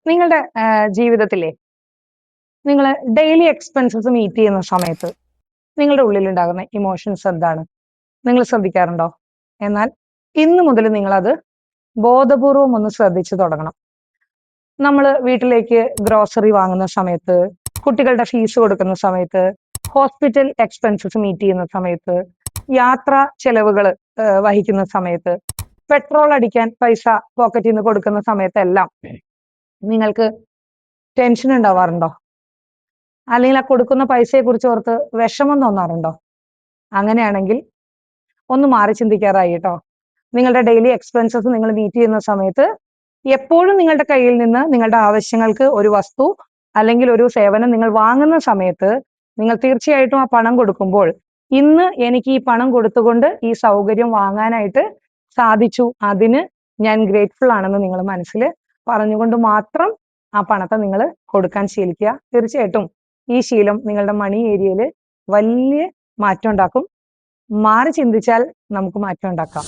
നിങ്ങളുടെ ജീവിതത്തിലെ നിങ്ങൾ ഡെയിലി എക്സ്പെൻസസ് മീറ്റ് ചെയ്യുന്ന സമയത്ത് നിങ്ങളുടെ ഉള്ളിലുണ്ടാകുന്ന ഇമോഷൻസ് എന്താണ്? നിങ്ങൾ ശ്രദ്ധിക്കാറുണ്ടോ? എന്നാൽ ഇന്നു മുതൽ നിങ്ങളത് ബോധപൂർവം ഒന്ന് ശ്രദ്ധിച്ചു തുടങ്ങണം. നമ്മൾ വീട്ടിലേക്ക് ഗ്രോസറി വാങ്ങുന്ന സമയത്ത്, കുട്ടികളുടെ ഫീസ് കൊടുക്കുന്ന സമയത്ത്, ഹോസ്പിറ്റൽ എക്സ്പെൻസസ് മീറ്റ് ചെയ്യുന്ന സമയത്ത്, യാത്രാ ചെലവുകൾ വഹിക്കുന്ന സമയത്ത്, പെട്രോൾ അടിക്കാൻ പൈസ പോക്കറ്റിൽ നിന്ന് കൊടുക്കുന്ന സമയത്തെല്ലാം നിങ്ങൾക്ക് ടെൻഷൻ ഉണ്ടാവാറുണ്ടോ? അല്ലെങ്കിൽ ആ കൊടുക്കുന്ന പൈസയെ കുറിച്ച് ഓർത്ത് വിഷമം തോന്നാറുണ്ടോ? അങ്ങനെയാണെങ്കിൽ ഒന്ന് മാറി ചിന്തിക്കാറായി കേട്ടോ. നിങ്ങളുടെ ഡെയിലി എക്സ്പെൻസസ് നിങ്ങൾ മീറ്റ് ചെയ്യുന്ന സമയത്ത് എപ്പോഴും നിങ്ങളുടെ കയ്യിൽ നിന്ന് നിങ്ങളുടെ ആവശ്യങ്ങൾക്ക് ഒരു വസ്തു അല്ലെങ്കിൽ ഒരു സേവനം നിങ്ങൾ വാങ്ങുന്ന സമയത്ത് നിങ്ങൾ തീർച്ചയായിട്ടും ആ പണം കൊടുക്കുമ്പോൾ, ഇന്ന് എനിക്ക് ഈ പണം കൊടുത്തുകൊണ്ട് ഈ സൗകര്യം വാങ്ങാനായിട്ട് സാധിച്ചു, അതിന് ഞാൻ ഗ്രേറ്റ്ഫുൾ ആണെന്ന് നിങ്ങൾ മനസ്സിൽ പറഞ്ഞുകൊണ്ട് മാത്രം ആ പണത്തെ നിങ്ങൾ കൊടുക്കാൻ ശീലിക്കുക. തീർച്ചയായിട്ടും ഈ ശീലം നിങ്ങളുടെ മണി ഏരിയയിൽ വലിയ മാറ്റം ഉണ്ടാക്കും. മാറി ചിന്തിച്ചാൽ നമുക്ക് മാറ്റം ഉണ്ടാക്കാം.